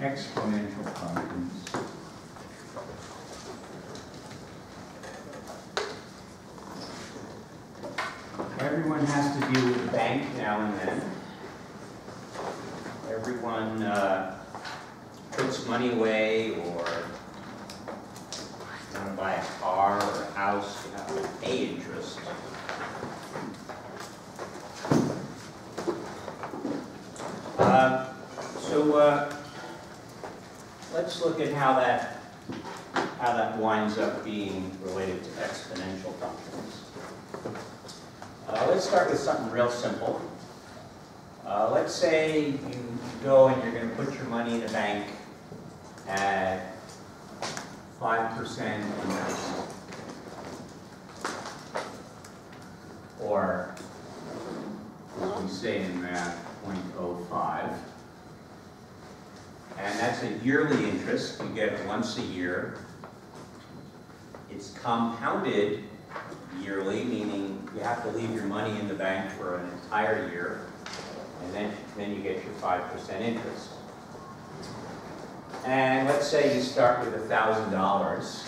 Exponential functions. Everyone has to deal with the bank now and then. Everyone puts money away, or want to buy a car or a house, you have to pay interest. Let's look at how that winds up being related to exponential functions. Let's start with something real simple. Let's say you go and you're going to put your money in a bank at 5% interest, or as we say in math, 0.05. And that's a yearly interest. You get it once a year. It's compounded yearly, meaning you have to leave your money in the bank for an entire year, and then you get your 5% interest. And let's say you start with $1,000.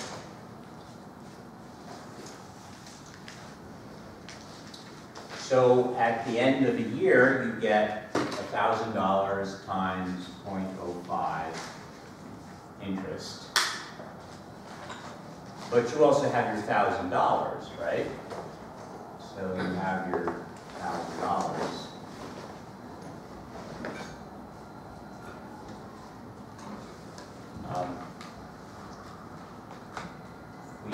So at the end of the year, you get $1,000 times 0.05 interest. But you also have your $1,000, right? So you have your $1,000. We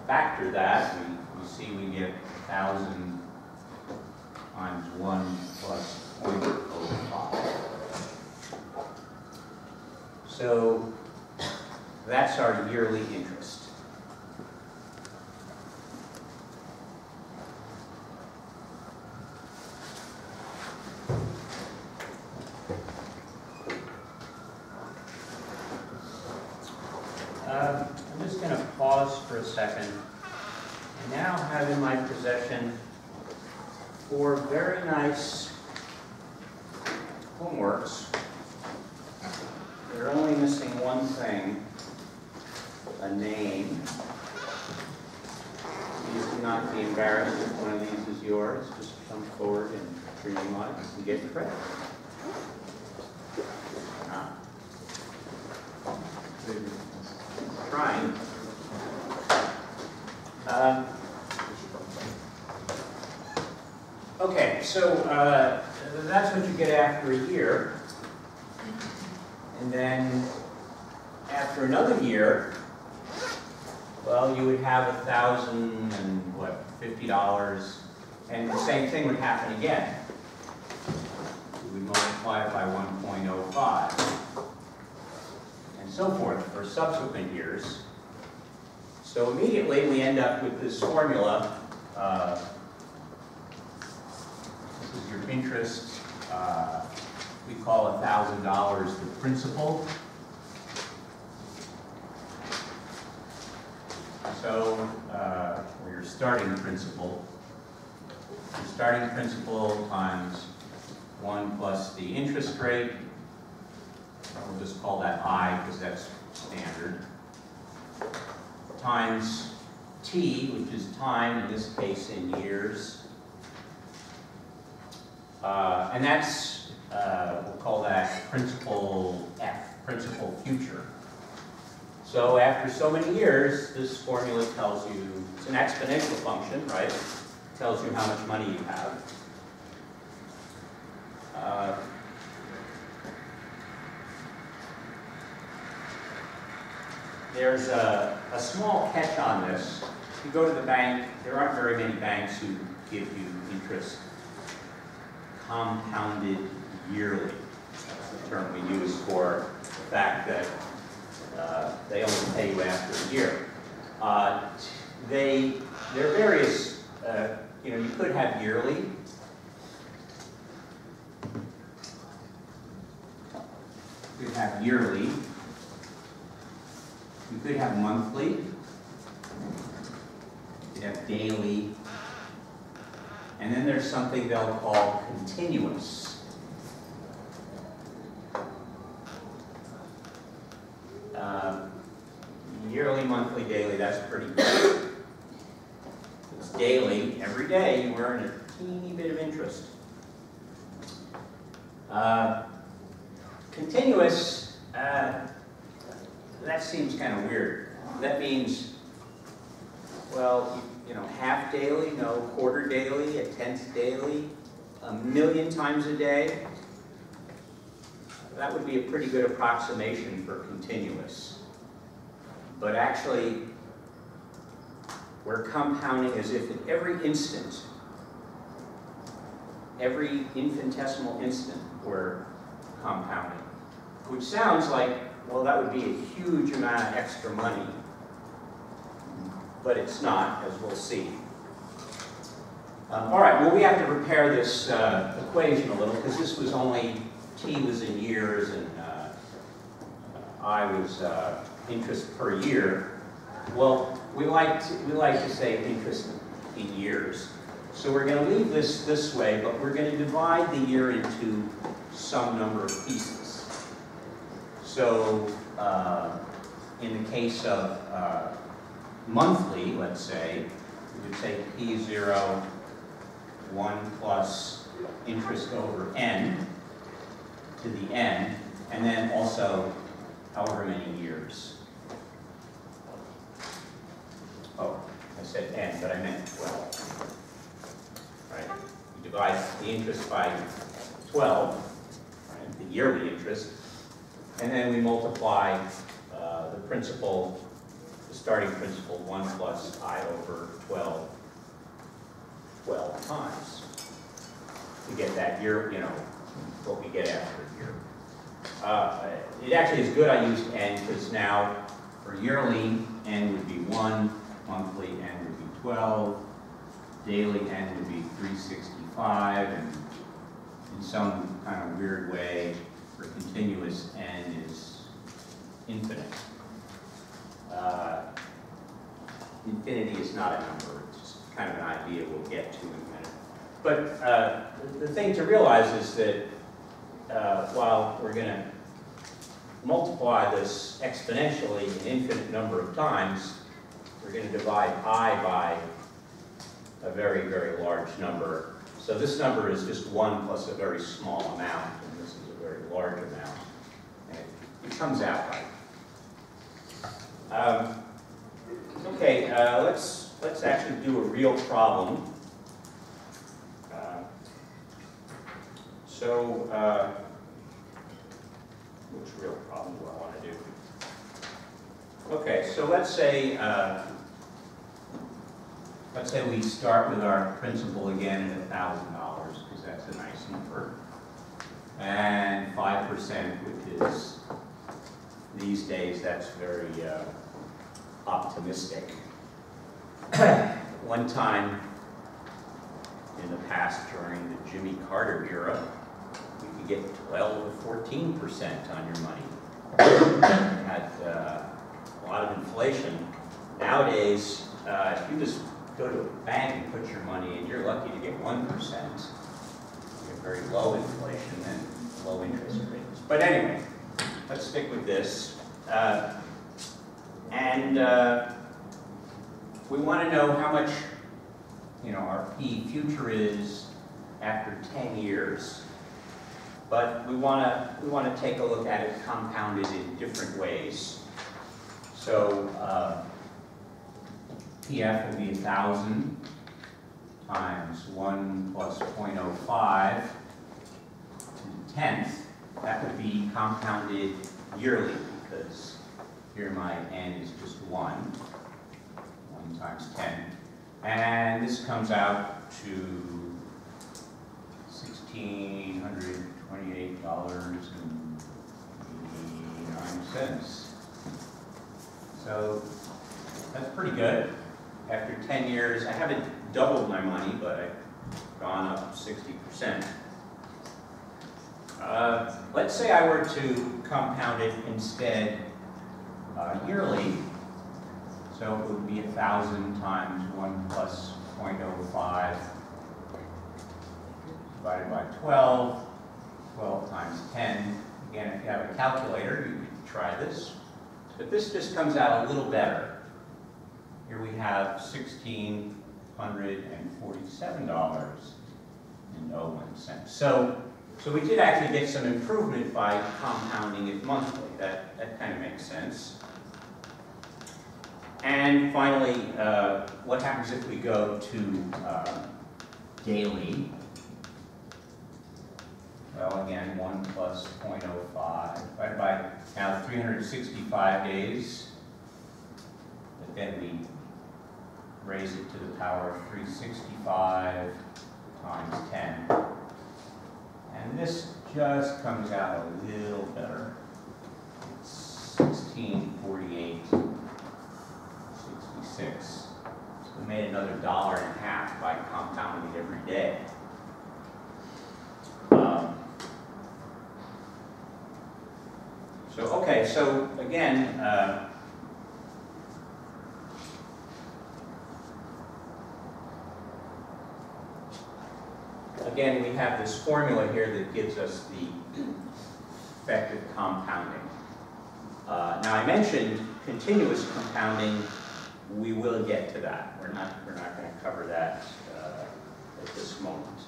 factor that, we see we get 1,000 times 1 plus 0.05. So that's our yearly interest. I'm just going to pause for a second. I now have in my possession 4 very nice homeworks. They're only missing one thing, a name. Please do not be embarrassed if one of these is yours. Just come forward and turn your mind and get credit. Trying. Okay, so that's what you get after a year. And then after another year, well, you would have $1,050, and the same thing would happen again. We would multiply it by 1.05, and so forth for subsequent years. So immediately we end up with this formula. This is your interest. We call $1,000 the principal. So, or your starting principal. Your starting principal times 1 plus the interest rate. We'll just call that I because that's standard. Times t, which is time, in this case in years. And that's, we'll call that principal f, principal future. So after so many years, this formula tells you, it's an exponential function, right? It tells you how much money you have. There's a small catch on this. If you go to the bank, there aren't very many banks who give you interest compounded yearly. That's the term we use for the fact that they only pay you after a year. There are various, you could have yearly. You could have yearly. You could have monthly. You could have daily. And then there's something they'll call continuous. Yearly, monthly, daily, that's pretty good. It's daily, every day you earn a teeny bit of interest. Continuous, that seems kind of weird. That means, well, you know, half daily, no, quarter daily, a tenth daily, 1,000,000 times a day. That would be a pretty good approximation for continuous. But actually, we're compounding as if at every instant, every infinitesimal instant, we're compounding. Which sounds like, well, that would be a huge amount of extra money. But it's not, as we'll see. All right, well, we have to repair this equation a little, because this was only, t was in years, and I was interest per year. Well, we like to say interest in years. So we're going to leave this way, but we're going to divide the year into some number of pieces. So in the case of monthly, let's say, we would say P0, 1 plus interest over n to the n, and then also however many years. Oh, I said n, but I meant 12. Right? We divide the interest by 12, right? The yearly interest, and then we multiply the principal, the starting principal, 1 plus I over 12 times to get that year, you know, what we get after a year. It actually is good I used n, because now for yearly, n would be 1, monthly n would be 12, daily n would be 365, and in some kind of weird way, for continuous, n is infinite. Infinity is not a number, it's just kind of an idea we'll get to in a minute. But the thing to realize is that while we're going to multiply this exponentially an infinite number of times, we're going to divide I by a very, very large number. So this number is just 1 plus a very small amount, and this is a very large amount. And it comes out right. Okay, let's actually do a real problem. Which real problem do I want to do? Okay, so let's say we start with our principal again at $1,000, because that's a nice number, and 5%, which is these days that's very optimistic. One time in the past, during the Jimmy Carter era, you could get 12 or 14% on your money. You had a lot of inflation. Nowadays, if you just go to a bank and put your money in, you're lucky to get 1%. You get very low inflation and low interest rates. But anyway, let's stick with this. We want to know how much, you know, our P future is after 10 years. But we want to take a look at it compounded in different ways. So PF will be 1,000 times 1 plus 0.05 to the 10th. That would be compounded yearly, because here my n is just 1. 1 times 10. And this comes out to $1,628.89. So that's pretty good. After 10 years, I haven't doubled my money, but I've gone up 60%. Let's say I were to compound it instead yearly. So it would be 1,000 times 1 plus 0.05 divided by 12. 12 times 10. Again, if you have a calculator, you could try this. But this just comes out a little better. Here we have $1,647.01. So we did actually get some improvement by compounding it monthly. That kind of makes sense. And finally, what happens if we go to daily? Well, again, 1 plus 0.05 divided by now 365 days. But then we raise it to the power of 365 times 10. And this just comes out a little better. It's 1648.66. So we made another $1.50 by compounding it every day. So again, we have this formula here that gives us the effect of compounding. Now I mentioned continuous compounding. We will get to that. We're not going to cover that at this moment.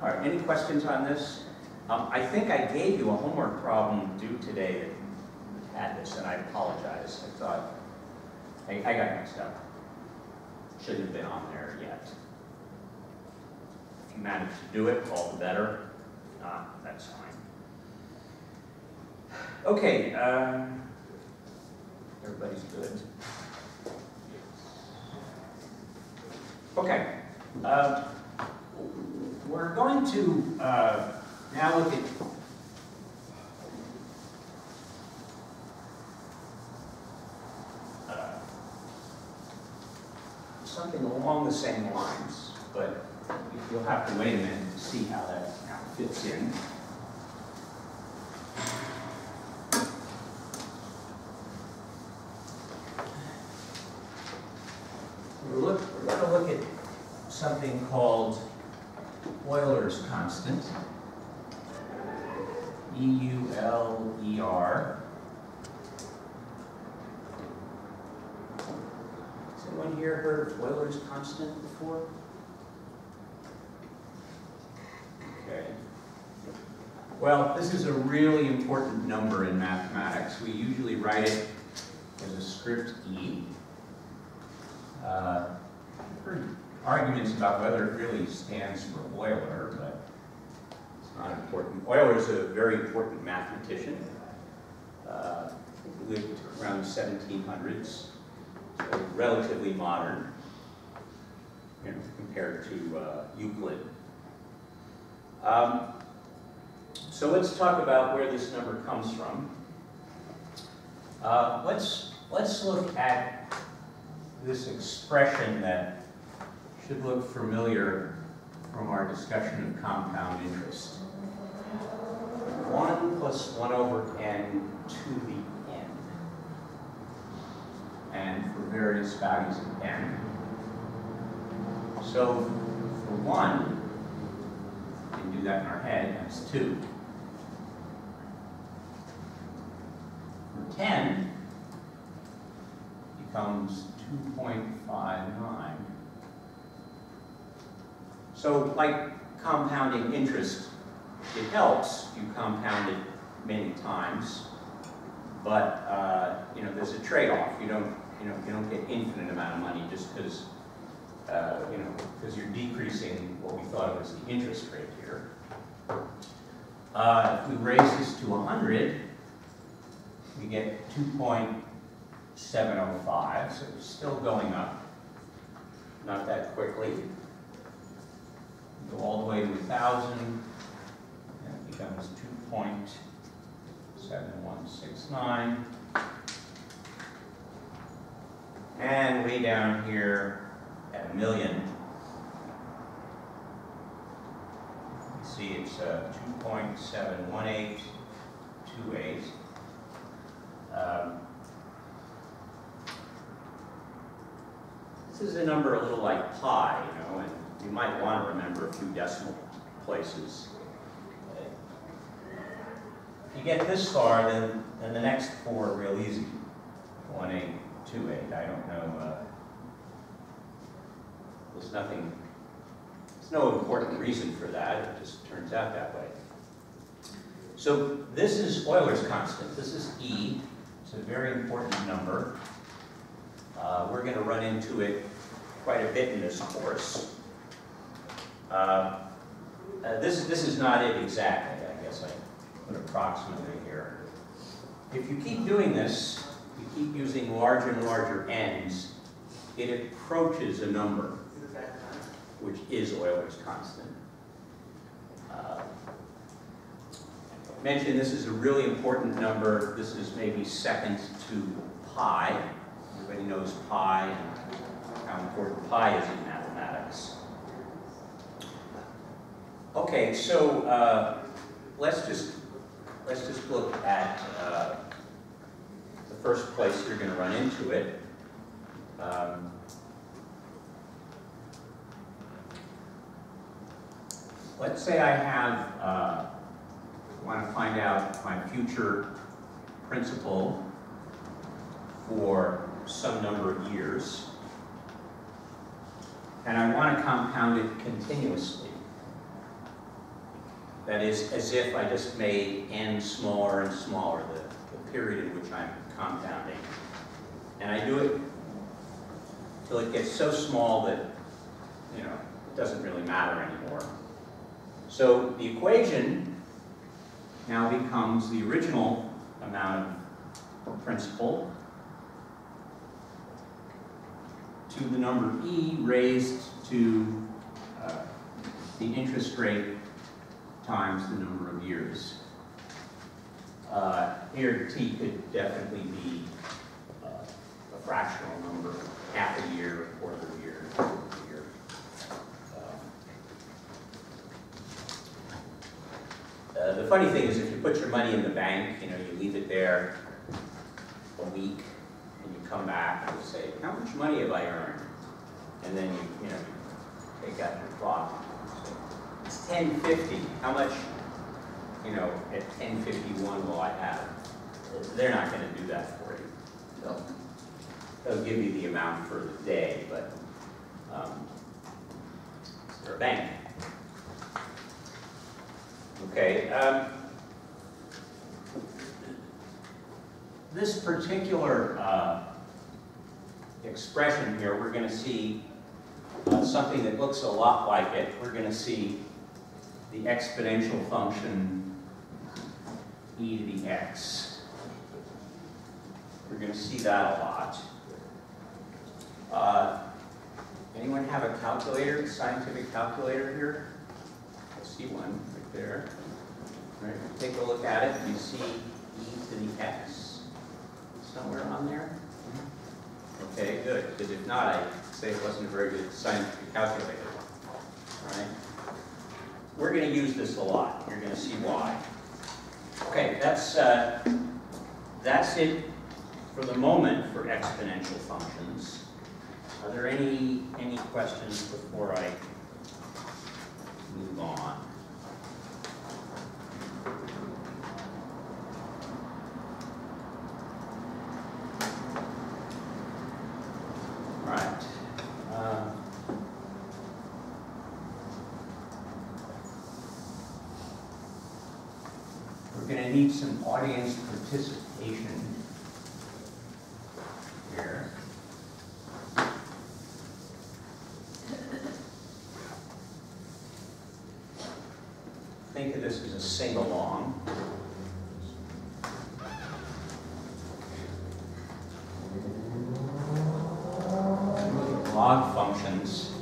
All right, any questions on this? I think I gave you a homework problem due today that had this, and I apologize. I thought I got mixed up. Shouldn't have been on there yet. If you manage to do it, all the better. If not, that's fine. Okay, everybody's good. Okay, we're going to now look at something along the same lines, but you'll have to wait a minute to see how that now fits in. We're going to look at something called Euler's constant, E-U-L-E-R. Has anyone here heard of Euler's constant before? Okay. Well, this is a really important number in mathematics. We usually write it as a script E. I've heard arguments about whether it really stands for Euler, but it's not important. Euler is a very important mathematician. He lived around the 1700s, so relatively modern, compared to Euclid. So let's talk about where this number comes from. Let's look at this expression that should look familiar from our discussion of compound interest. 1 plus 1 over n to the n. And for various values of n. So for 1, we can do that in our head, that's 2. For 10, becomes 2.59. So, like compounding interest, it helps. You compound it many times, but there's a trade-off. You don't get infinite amount of money just because because you're decreasing what we thought of as the interest rate here. If we raise this to 100, we get 2.705. So it's still going up, not that quickly. Go all the way to 1,000, and it becomes 2.7169. And way down here at 1 million, you see it's 2.71828. This is a number a little like pi, and you might want to remember a few decimal places. If you get this far, then the next four are real easy. 1, 8, 2, 8. I don't know. There's nothing. There's no important reason for that. It just turns out that way. So this is Euler's constant. This is E. It's a very important number. We're going to run into it quite a bit in this course. This is not it exactly. I guess I put approximately here. If you keep doing this, you keep using larger and larger n's, it approaches a number, which is Euler's constant. Mentioned this is a really important number. This is maybe second to pi. Everybody knows pi and how important pi is in mathematics. Okay, so let's just look at the first place you're going to run into it. Let's say I have want to find out my future principal for some number of years, and I want to compound it continuously. That is, as if I just made n smaller and smaller, the period in which I'm compounding. And I do it till it gets so small that, you know, it doesn't really matter anymore. So the equation now becomes the original amount of principal to the number e raised to the interest rate times the number of years. Here t could definitely be a fractional number, half a year, a quarter of a year, a year. The funny thing is, if you put your money in the bank, you know, you leave it there a week, and you come back and you say, how much money have I earned? And then you take out your clock. It's 10:50. How much, you know, at 10:51 will I have? They're not going to do that for you. They'll give you the amount for the day, but they're a bank. Okay. This particular expression here, we're going to see something that looks a lot like it. We're going to see the exponential function e to the x. We're going to see that a lot. Anyone have a calculator, scientific calculator here? I see one right there. All right, take a look at it. You see e to the x somewhere on there? Okay, good. Because if not, I'd say it wasn't a very good scientific calculator. All right. We're going to use this a lot. You're going to see why. Okay, that's it for the moment for exponential functions. Are there any questions before I move on? All right. We're going to need some audience participation here. Think of this as a sing-along. Log functions.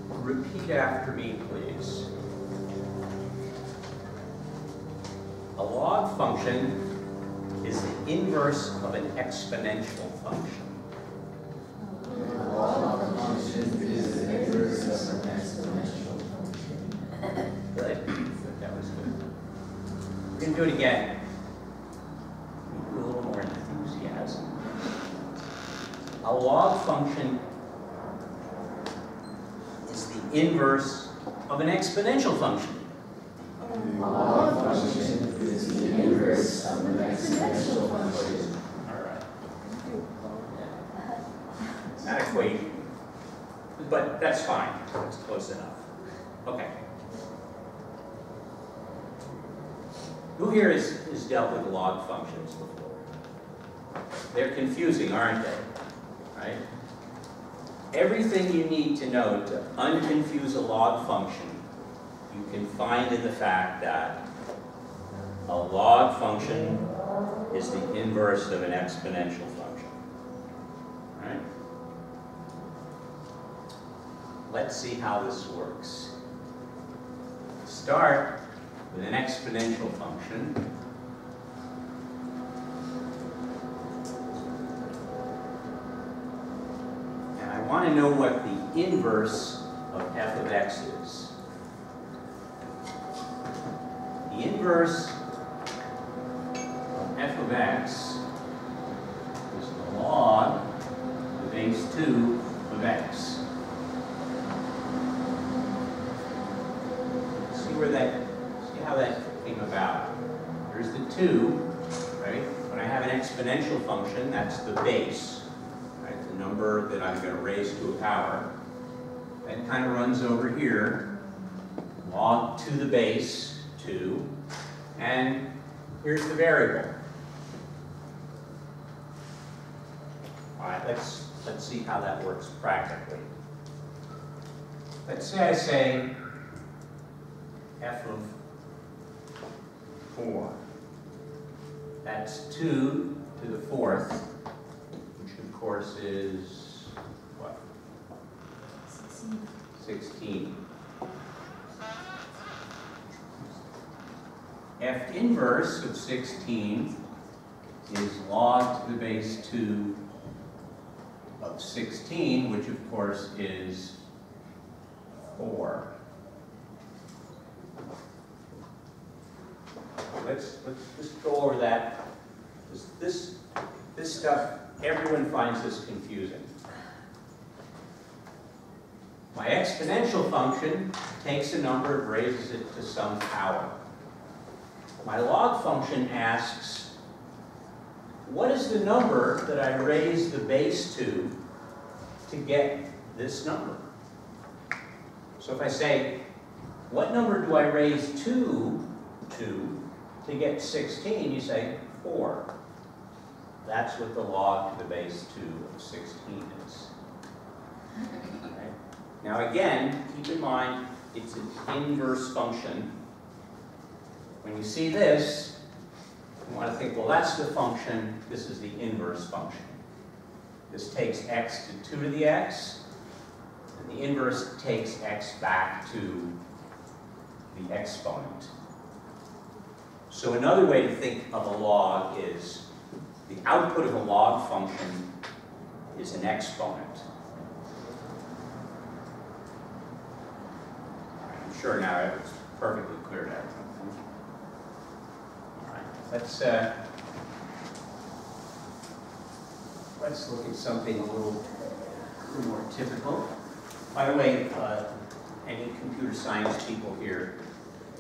Repeat after me, please. A log function is the inverse of an exponential function. A log function is the inverse of an exponential function. Good. That was good. We're going to do it again. A little more enthusiasm. A log function inverse of an exponential function? The log function is the inverse of an exponential function. All right. Not equation, but that's fine. That's close enough. Okay. Who here has dealt with log functions before? They're confusing, aren't they? Right? Everything you need to know to unconfuse a log function, you can find in the fact that a log function is the inverse of an exponential function. Right? Let's see how this works. Start with an exponential function. And I want to know what the inverse of f of x is. The inverse of f of x is the log of the base 2 of x. See how that came about. There's the 2, right? When I have an exponential function, that's the base, right? The number that I'm going to raise to a power. That kind of runs over here, log to the base 2, and here's the variable. All right, let's see how that works practically. Let's say I say f of 4. That's 2 to the 4th, which of course is what? 16. F inverse of 16 is log to the base 2 of 16, which of course is 4. Let's just go over that. This stuff, everyone finds this confusing. My exponential function takes a number and raises it to some power. My log function asks, what is the number that I raise the base to get this number? So if I say, what number do I raise 2 to get 16, you say 4. That's what the log to the base 2 of 16 is. Okay. Now again, keep in mind, it's an inverse function. When you see this, you want to think, well, that's the function, this is the inverse function. This takes x to 2 to the x, and the inverse takes x back to the exponent. So another way to think of a log is the output of a log function is an exponent. I'm sure now it's perfectly clear to everyone. All right, let's look at something a little more typical. By the way, any computer science people here,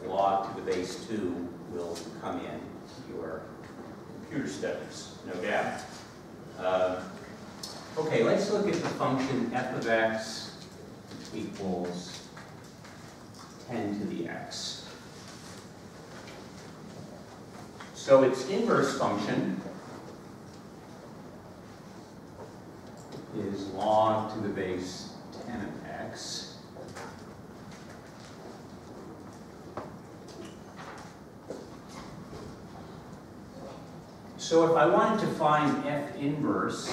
log to the base 2 will come in your computer studies, no doubt. Okay, let's look at the function f of x equals 10 to the x. So its inverse function is log to the base 10 of x. So if I wanted to find f inverse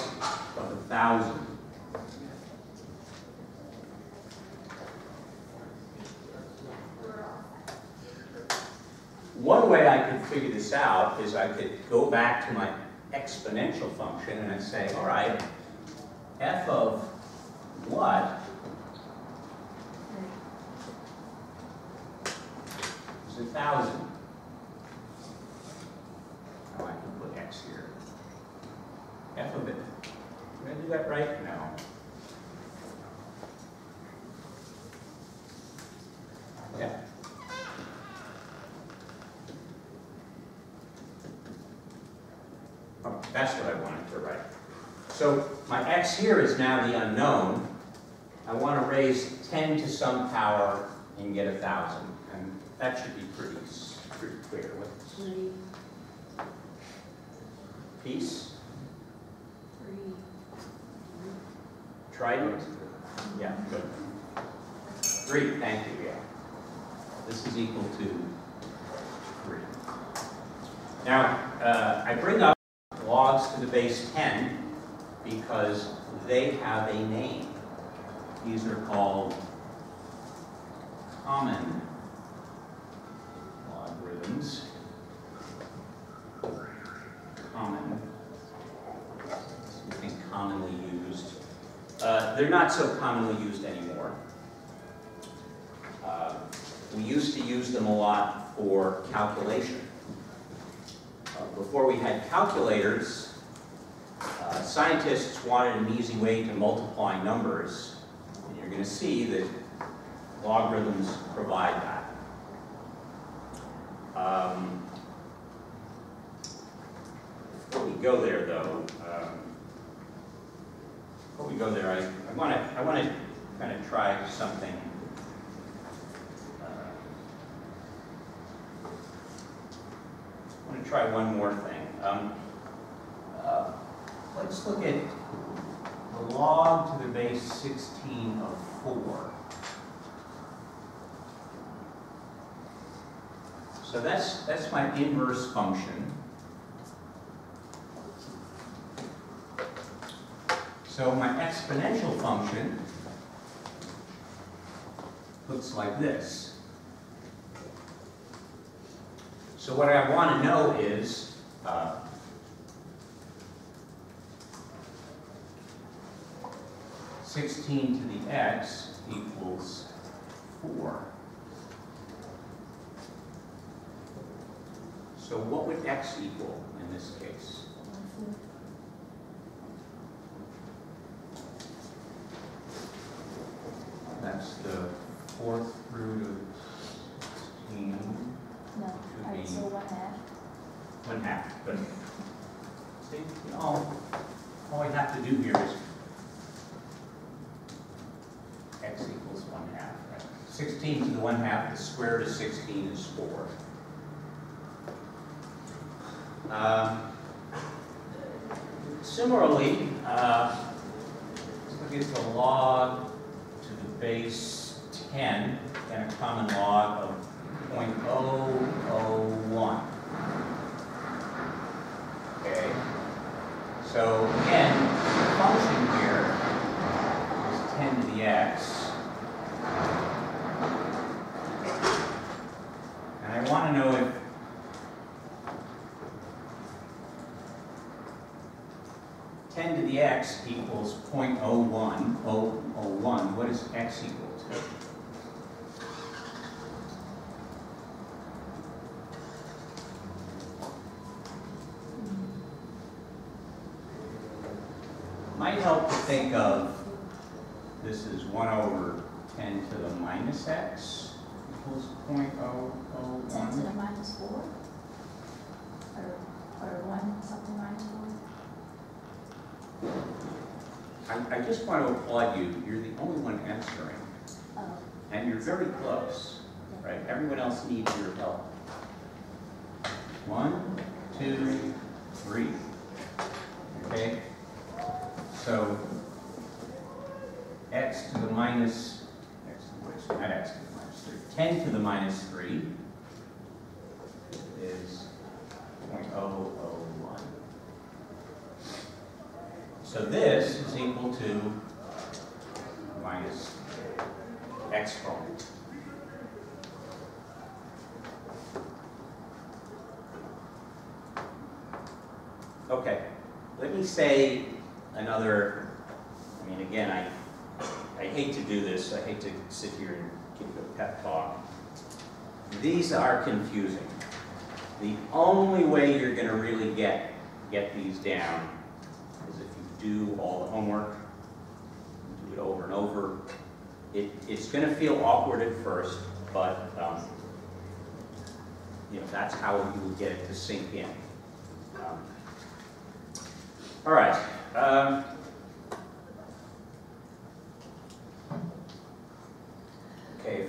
of 1,000, one way I could figure this out is I could go back to my exponential function and I'd say, all right, f of what is 1,000? Oh, I can put x here. F of it. Did I do that right? No. That's what I wanted to write. So my x here is now the unknown. I want to raise 10 to some power and get 1,000. And that should be pretty clear. What's 3. piece? 3. Trident? Yeah, good. 3, thank you, yeah. This is equal to 3. Now, I bring up logs to the base 10 because they have a name. These are called common logarithms. Common. I think commonly used. They're not so commonly used anymore. We used to use them a lot for calculation. Before we had calculators, scientists wanted an easy way to multiply numbers. And you're going to see that logarithms provide that. Before we go there, though, I want to kind of try something. I want to try one more thing. Let's look at the log to the base 16 of 4. So that's my inverse function. So my exponential function looks like this. So what I want to know is 16 to the x equals 4. So what would x equal in this case? That's the 4th root of 16. No, alright, so 1/2. 1/2, but see, all I have to do here is x equals 1/2, right? 16 to the 1/2, the square root of 16 is 4. Similarly, let's look at the log to the base 10 and a common log of 0.001. Okay, so again, the function here is 10 to the x. And I want to know if 10 to the x equals 0.001. What is x equal to? Might help to think of this as 1 over 10 to the minus x equals 0.001. 10 to the minus 4? Or 1 something minus 4? I just want to applaud you. You're the only one answering. Oh. And you're very close, right? Everyone else needs your help. 1, 2, 3. Okay? So, x to the minus, not x to the minus 3, 10 to the minus 3 is 0.001. So this is equal to minus exponent. Okay, let me say another, I mean, again, I hate to do this. I hate to sit here and give you a pep talk. These are confusing. The only way you're going to really get these down is if you do all the homework, do it over and over. It's going to feel awkward at first, but you know, that's how you will get it to sink in. All right. Okay, a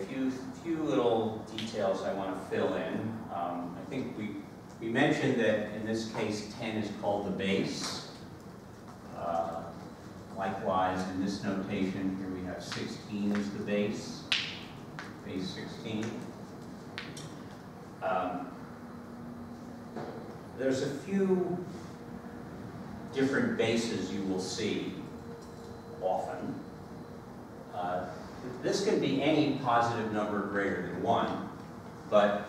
few little details I want to fill in. I think we mentioned that in this case 10 is called the base. Likewise, in this notation here we have 16 as the base 16. There's a few different bases you will see often. This can be any positive number greater than 1, but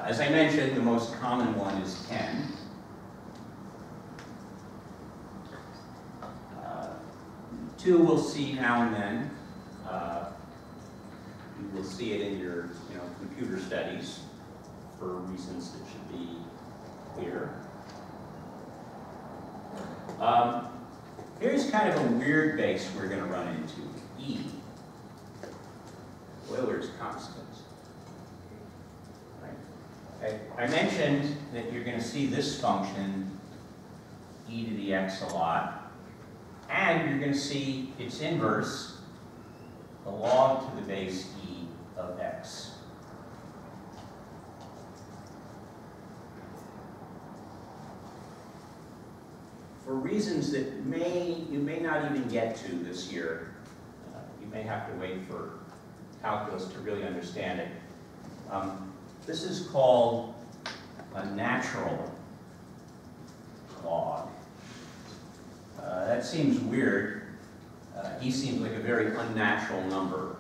as I mentioned, the most common one is 10. 2 we'll see now and then. You will see it in your computer studies for reasons that should be clear. Here's kind of a weird base we're going to run into, E. Euler's constant. Right? I mentioned that you're going to see this function, e to the x, a lot. And you're going to see its inverse, the log to the base e of x. For reasons that you may not even get to this year, you may have to wait for calculus to really understand it. This is called a natural log. That seems weird. E seems like a very unnatural number,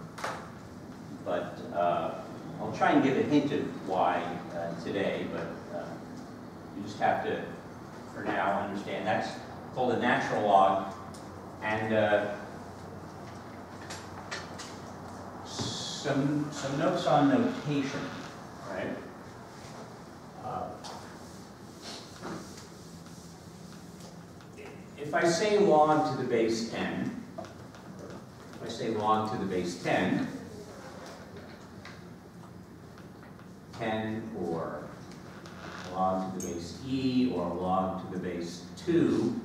but I'll try and give a hint of why today, but you just have to, for now, understand that's called a natural log, and some notes on notation, right? If I say log to the base n, if I say log to the base 10, 10 or log to the base e or log to the base 2,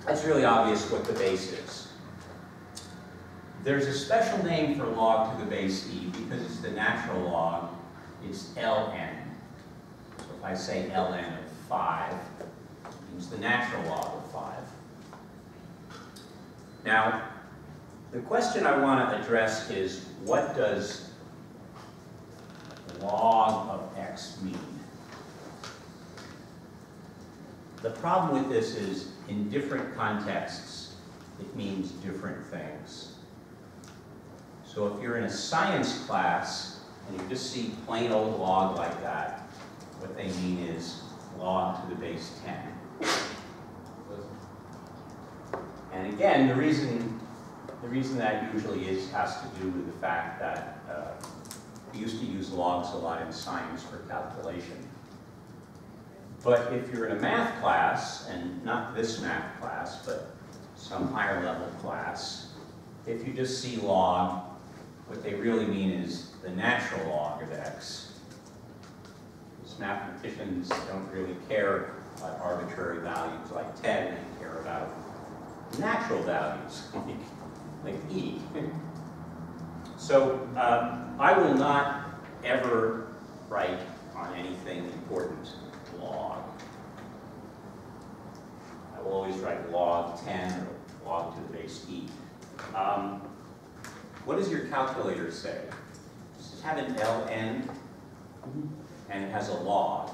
that's really obvious what the base is. There's a special name for log to the base e because it's the natural log. It's ln. So if I say ln of 5, it means the natural log of 5. Now, the question I want to address is, what does log of x mean? The problem with this is, in different contexts, it means different things. So if you're in a science class and you just see plain old log like that, what they mean is log to the base 10. And again, the reason that usually has to do with the fact that we used to use logs a lot in science for calculation. But if you're in a math class, and not this math class, but some higher level class, if you just see log, what they really mean is the natural log of x. Because mathematicians don't really care about arbitrary values like 10, they care about natural values, like e. So I will not ever write on anything important log. I will always write log 10 or log to the base e. What does your calculator say? Does it have an ln? And it has a log.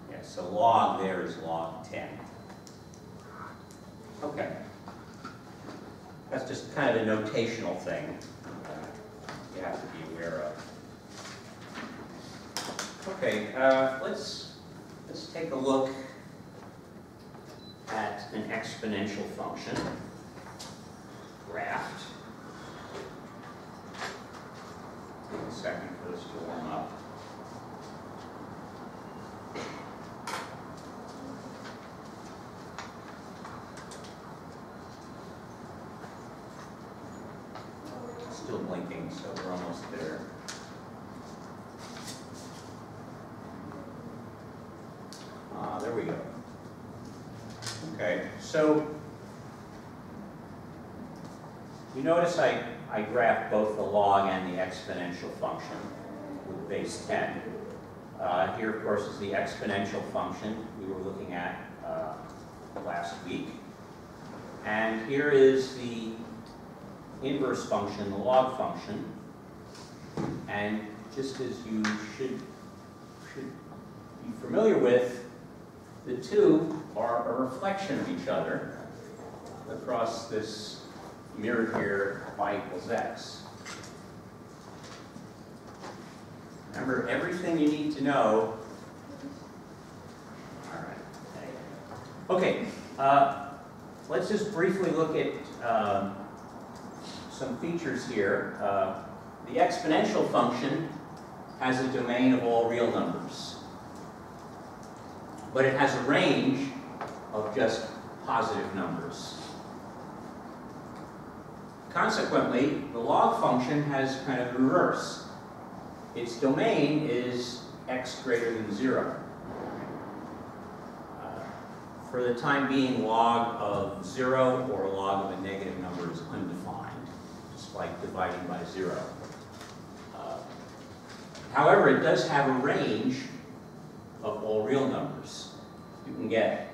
Yes, so log there is log 10. Okay. That's just kind of a notational thing you have to be aware of. Okay, let's take a look at an exponential function, graphed. Take a second for this to warm up. Still blinking, so we're almost there. There we go. Okay, so you notice I graphed both the log and the exponential function with base 10. Here, of course, is the exponential function we were looking at last week. And here is the inverse function, the log function. And just as you should be familiar with, the two are a reflection of each other across this mirror here, y equals x. Remember, everything you need to know. All right. Okay, let's just briefly look at some features here. The exponential function has a domain of all real numbers, but it has a range of just positive numbers. Consequently, the log function has kind of the reverse. Its domain is x greater than 0. For the time being, log of 0 or log of a negative number is undefined, just like dividing by 0. However, it does have a range of all real numbers. You can get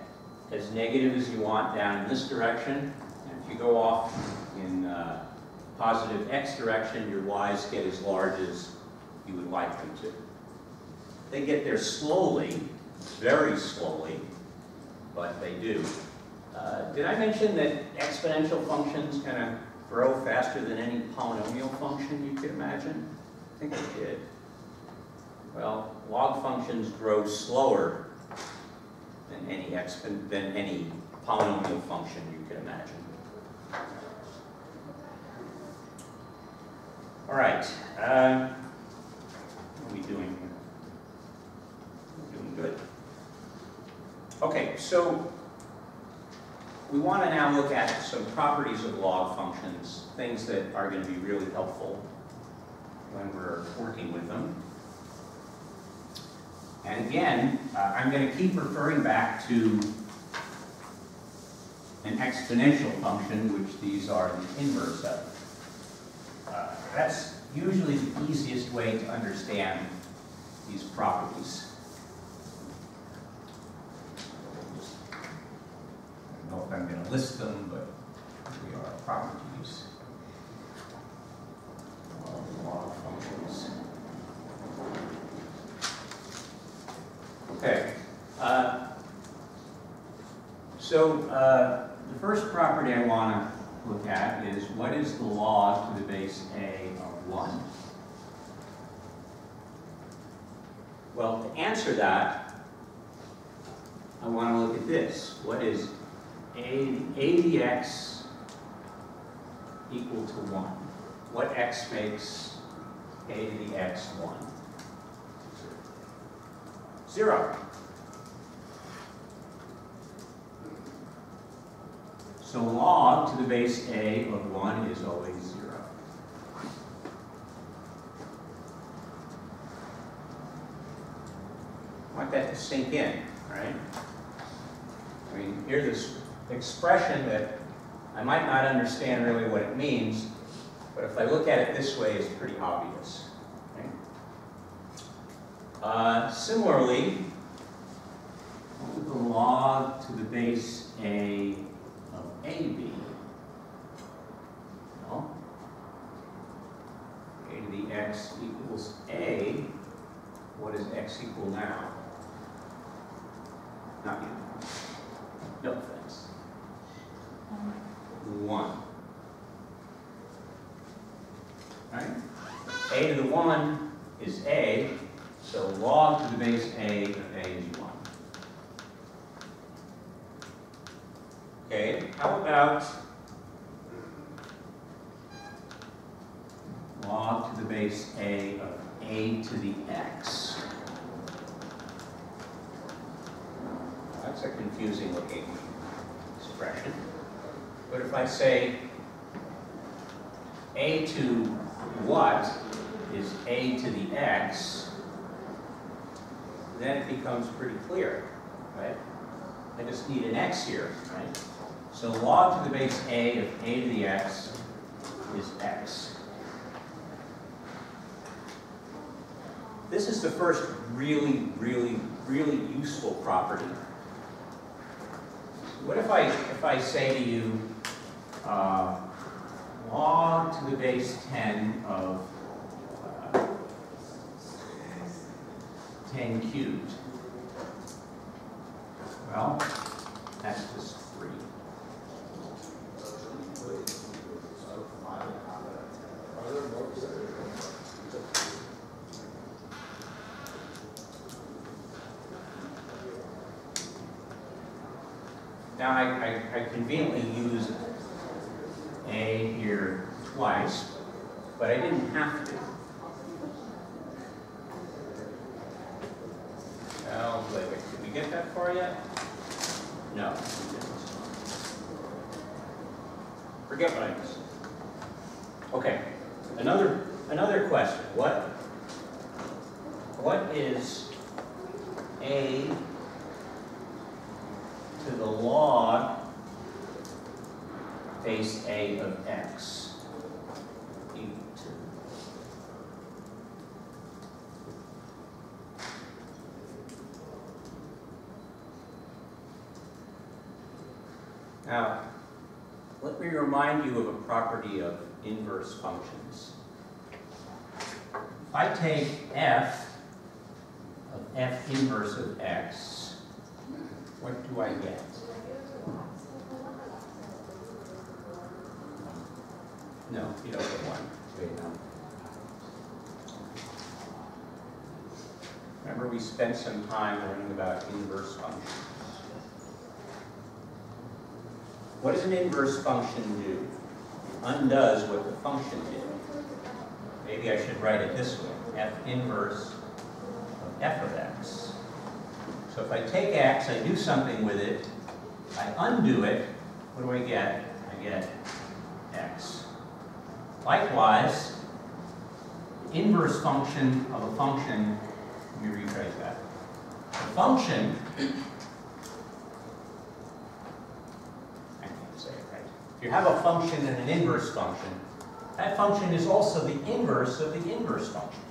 as negative as you want down in this direction, and if you go off in positive x direction, your y's get as large as you would like them to. They get there slowly, very slowly, but they do. Did I mention that exponential functions kind of grow faster than any polynomial function you could imagine? I think I did. Well, log functions grow slower than any polynomial function you could imagine. All right. What are we doing here? We're doing good. Okay, so we want to now look at some properties of log functions, things that are going to be really helpful when we're working with them. And again, I'm going to keep referring back to an exponential function, which these are the inverse of. That's usually the easiest way to understand these properties. I don't know if I'm going to list them, but they are properties of log functions. Okay. The first property I want to look at is what is the log to the base a of 1? Well, to answer that, I want to look at this. What is a to the x equal to 1? What x makes a to the x 1? 0. So log to the base a of 1 is always 0. I want that to sink in, right? I mean, here's this expression that I might not understand really what it means, but if I look at it this way, it's pretty obvious. Right? Similarly, what would the log to the base a of AB? Well, a to the x equals a. What is x equal now? Not you. No, thanks. 1. Right? A to the 1 is a, so log to the base a of a is 1. Okay, how about log to the base a of a to the x? That's a confusing looking expression. But if I say a to what is a to the x, then it becomes pretty clear, right? I just need an x here, right? So log to the base a of a to the x is x. This is the first really useful property. What if I say to you, log to the base 10 of 10 cubed? Well, that's just 3. Now I conveniently use a here twice, but I didn't have to. Oh, wait, did we get that far yet? No, we didn't. Forget what I just said. Okay, another question. What is a to the log base a of x equal to? Now, let me remind you of a property of inverse functions. If I take f of f inverse of x, what do I get? No, you don't get 1. Wait, no. Remember, we spent some time learning about inverse functions. What does an inverse function do? It undoes what the function did. Maybe I should write it this way, f inverse of f of x. So if I take x, I do something with it, I undo it, what do I get? I get x. Likewise, the inverse function of a function, let me rephrase that. A function, I can't say it right. If you have a function and an inverse function, that function is also the inverse of the inverse function.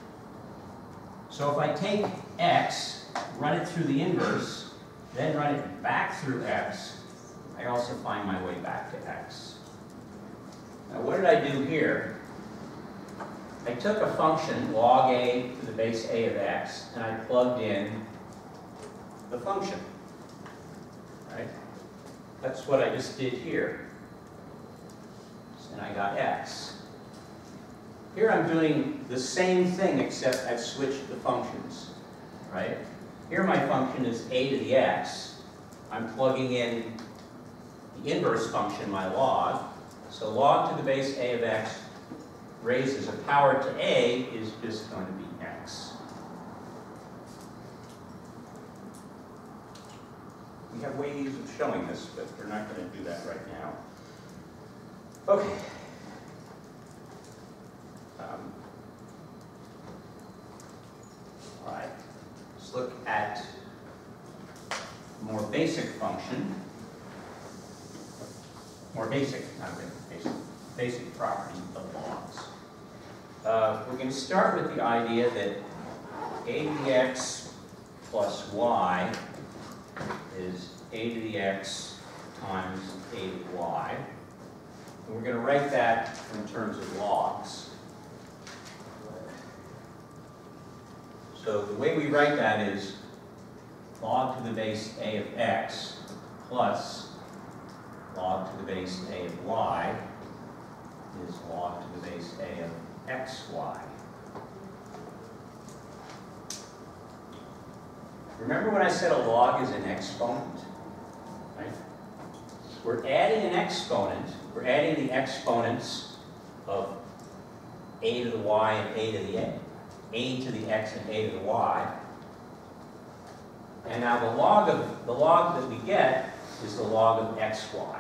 So if I take x, run it through the inverse, then run it back through x, I also find my way back to x. Now what did I do here? I took a function, log a to the base a of x, and I plugged in the function. Right? That's what I just did here. And I got x. Here I'm doing the same thing, except I've switched the functions. Right? Here my function is a to the x. I'm plugging in the inverse function, my log. So log to the base a of x raised as a power to a is just going to be x. We have ways of showing this, but we're not going to do that right now. Okay. All right. Let's look at a more basic function. More basic, not really basic. Basic property of logs. We're going to start with the idea that a to the x plus y is a to the x times a to the y. And we're going to write that in terms of logs. So the way we write that is log to the base a of x plus log to the base a of y is log to the base a of xy. Remember when I said a log is an exponent? Right? We're adding an exponent. We're adding the exponents of a to the y and a to the a to the x and a to the y. And now the log that we get is the log of xy.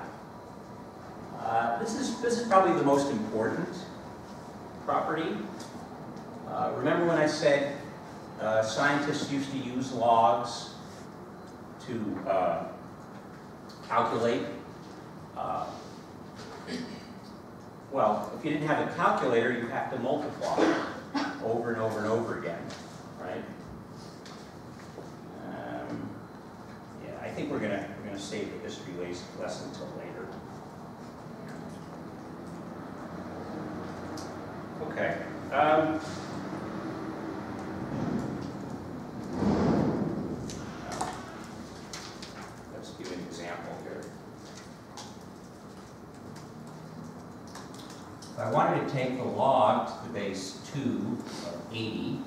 This is probably the most important property. Remember when I said scientists used to use logs to calculate. Well, if you didn't have a calculator, you'd have to multiply over and over and over again, right? Yeah, I think we're gonna save the history lesson until later. Okay. Let's give an example here. If I wanted to take the log to the base 2 of 80,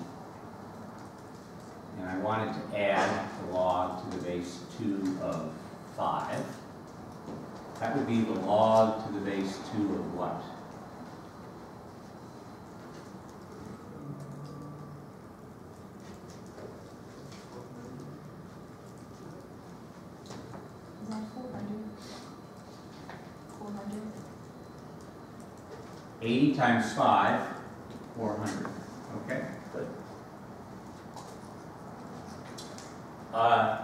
and I wanted to add the log to the base 2 of 5, that would be the log to the base 2 of what? Is that 400? 400? 80 times 5, 400. Okay, good.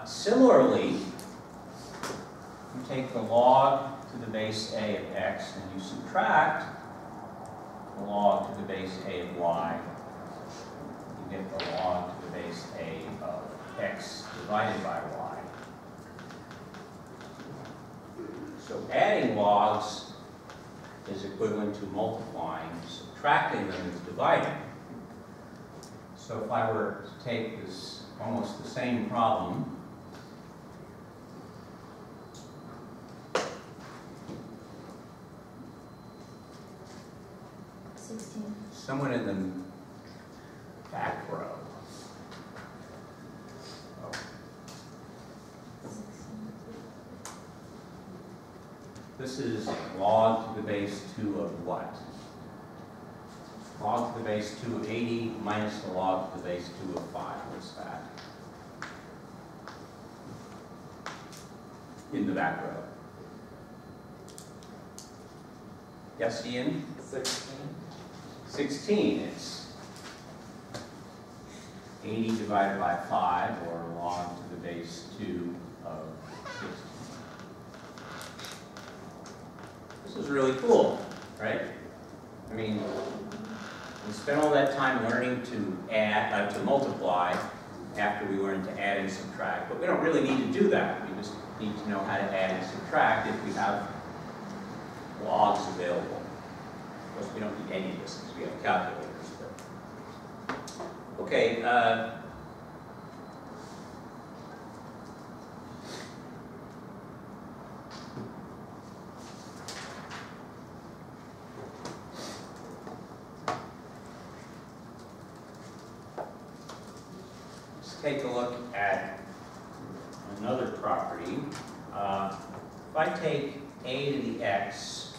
Similarly, you take the log to the base a of x and you subtract the log to the base a of y. You get the log to the base a of x divided by y. So adding logs is equivalent to multiplying. Subtracting them is dividing. So if I were to take this almost the same problem, someone in the back row. Oh. This is log to the base 2 of what? Log to the base 2 of 80 minus the log to the base 2 of 5. What's that? In the back row. Yes, Ian? 16. 16. It's 80 divided by 5, or log to the base 2 of 16. This is really cool, right? I mean, we spent all that time learning to add, to multiply after we learned to add and subtract, but we don't really need to do that. We just need to know how to add and subtract if we have logs available. Of course, we don't need any of this because we have calculators. But. Okay. Take a look at another property. If I take a to the x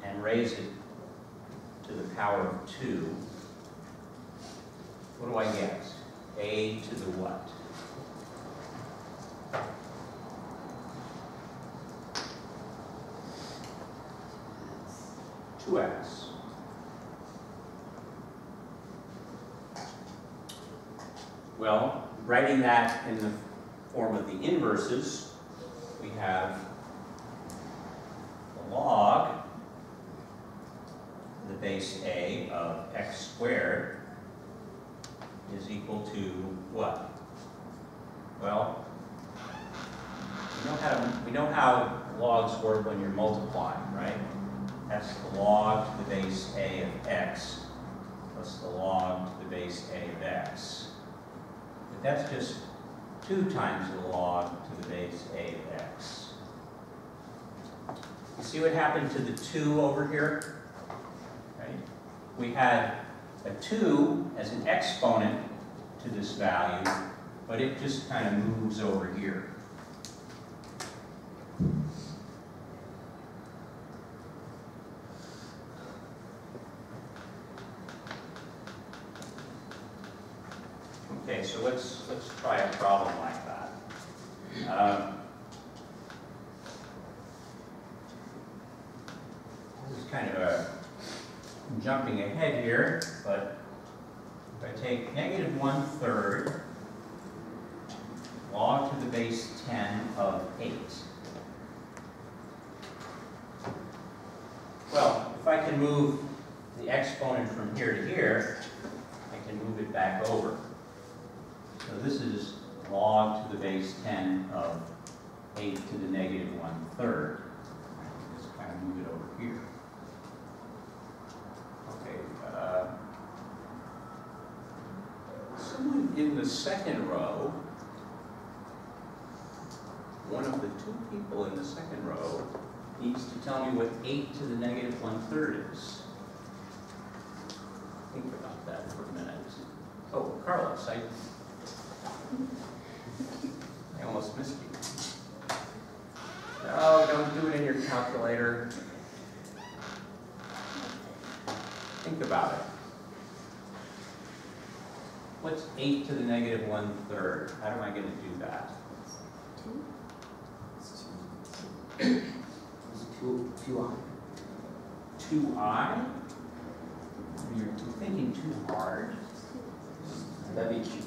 and raise it to the power of 2, what do I get? A to the what? Two x. Well, writing that in the form of the inverses, we have the log to the base a of x squared is equal to what? Well, we know how logs work when you're multiplying, right? That's the log to the base a of x plus the log to the base a of x. But that's just 2 times the log to the base a of x. You see what happened to the 2 over here? Right? We had a 2 as an exponent to this value, but it just kind of moves over here. Okay, so let's try a problem like that. This is kind of a jumping ahead here, but if I take negative 1/3 log to the base 10 of 8, I can move the exponent from here to here, I can move it back over. So this is log to the base 10 of 8 to the negative 1/3. Just kind of move it over here. Okay. Someone in the second row, one of the two people in the second row, needs to tell me what 8 to the negative 1/3 is. Think about that for a minute. Oh, Carlos, I almost missed you. No, don't do it in your calculator. Think about it. What's 8 to the negative 1/3? How am I going to do that? 2i. 2i? You're thinking too hard. That'd be cute.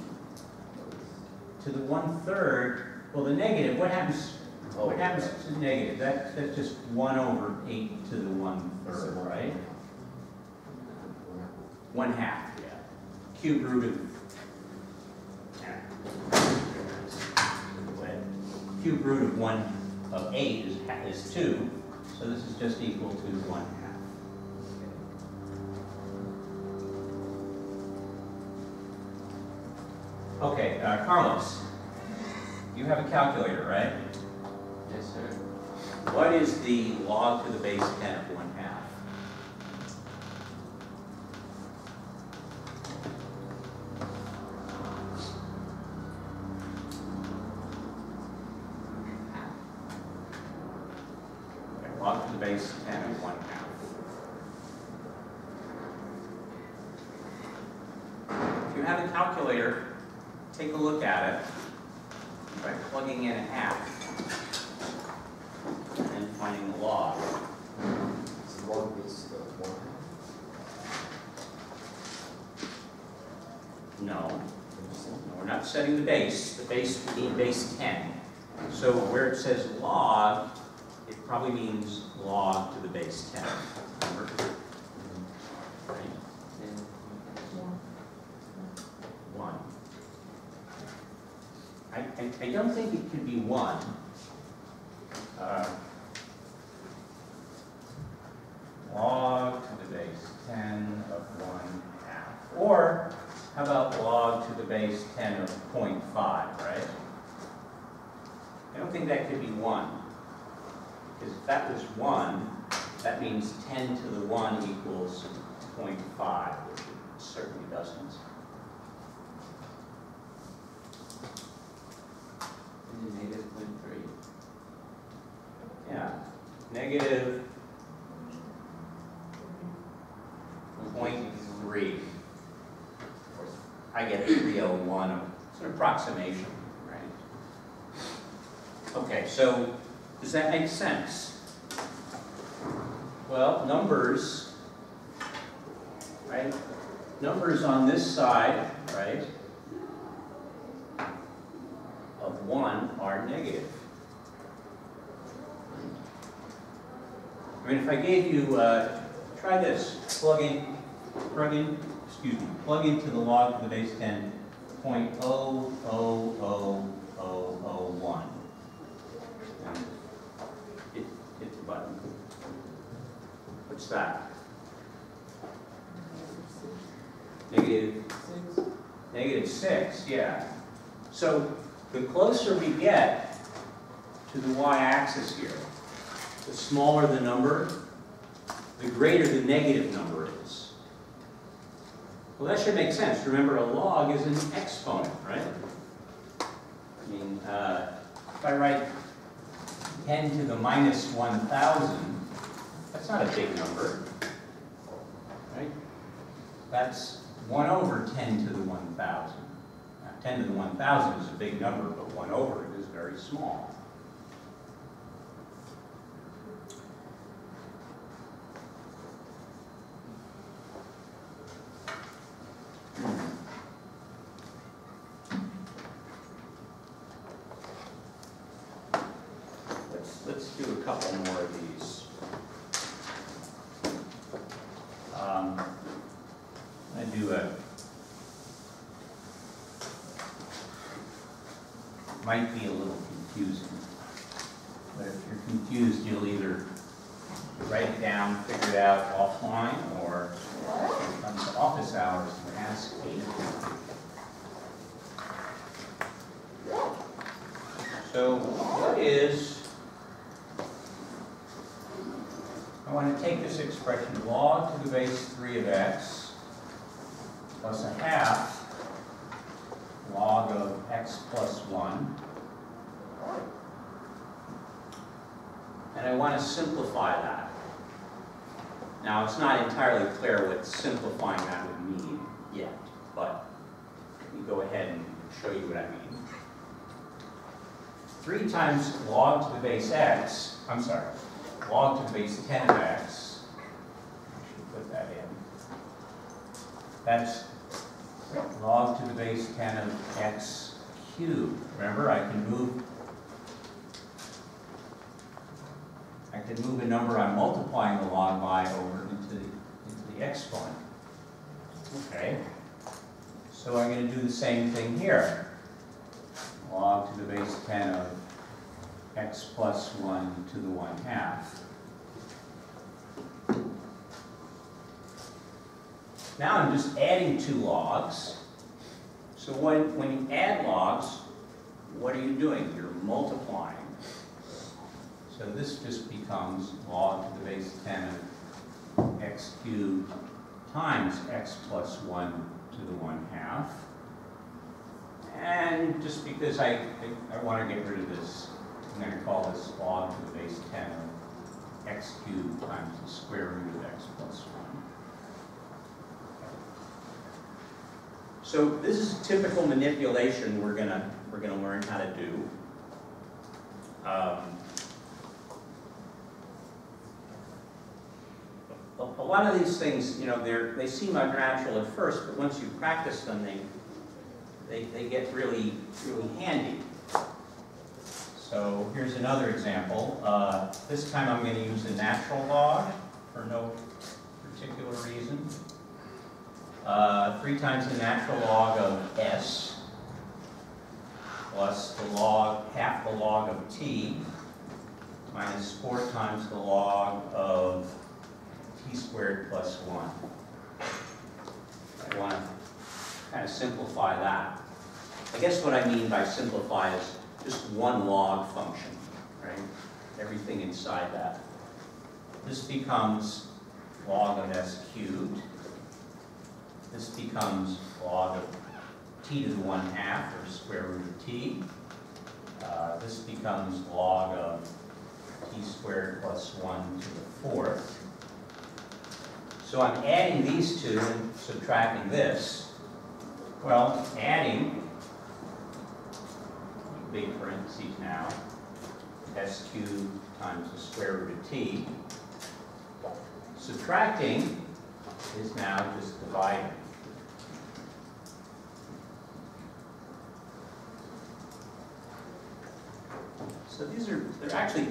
To the 1/3, well, the negative, what happens? Oh, What happens to the negative? That's just 1 over 8 to the 1/3, right? 1/2, yeah. Cube root of cube root of 1 of 8 is 2, so this is just equal to 1/2. Okay, Carlos, you have a calculator, right? Yes, sir. What is the log to the base 10 of 1/2? Okay, log to the base 10 of 1/2. If you have a calculator, take a look at it by plugging in 1/2 and then finding the log. So log base of 1. No, we're not setting the base. The base, we need base 10. So where it says log, it probably means log to the base 10. Remember? Right? 1. I don't think it could be 1. Log to the base 10 of 1/2. Or how about log to the base 10 of 0.5, right? I don't think that could be 1. Because if that was 1, that means 10 to the 1 equals 0.5, which it certainly doesn't. Negative 0.3. Yeah, negative 0.3. I get 301. It's an approximation, right? Okay, so does that make sense? Well, numbers, right? Numbers on this side, right, of 1 are negative. I mean, if I gave you, try this, plug into the log to the base 10, 0.000001. And hit the button. What's that? -6, yeah. So the closer we get to the y-axis here, the smaller the number, the greater the negative number is. Well, that should make sense. Remember, a log is an exponent, right? I mean, if I write 10 to the minus 1,000, that's not a big number, right? That's 1 over 10 to the 1,000. Now, 10 to the 1,000 is a big number, but 1 over it is very small. Let's do a couple more of these. do might be a little confusing. But if you're confused, you'll either write it down, figure it out offline, or come to office hours and ask me. So what is, I want to take this expression, log to the base 3 of x plus a half log of x plus 1. And I want to simplify that. Now, it's not entirely clear what simplifying that would mean yet, but let me go ahead and show you what I mean. 3 times log to the base x, I'm sorry, log to the base 10 of x, I should put that in. That's log to the base 10 of x cubed. Remember, I can move a number I'm multiplying the log by over into the exponent. Okay, so I'm going to do the same thing here. Log to the base 10 of x plus 1 to the 1/2. Now I'm just adding 2 logs. So when you add logs, what are you doing? You're multiplying. So this just becomes log to the base 10 of x cubed times x plus 1 to the 1/2. And just because I want to get rid of this, I'm going to call this log to the base 10 of x cubed times the square root of x plus 1. So this is a typical manipulation we're gonna learn how to do. A lot of these things, you know, they seem unnatural at first, but once you practice them, they get really, really handy. So here's another example. This time I'm going to use a natural log for no particular reason. 3 times the natural log of s plus the log, half the log of t, minus 4 times the log of t squared plus 1. I want to kind of simplify that. I guess what I mean by simplify is just one log function, right? Everything inside that. This becomes log of s cubed. This becomes log of t to the 1/2, or square root of t. This becomes log of t squared plus 1 to the 4th. So I'm adding these two and subtracting this. Well, adding, big parentheses now, s cubed times the square root of t. Subtracting is now just dividing. So they're actually,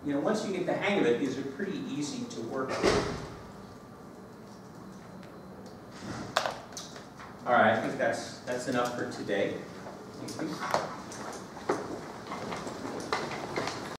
you know, once you get the hang of it, these are pretty easy to work with. All right, I think that's enough for today. Thank you.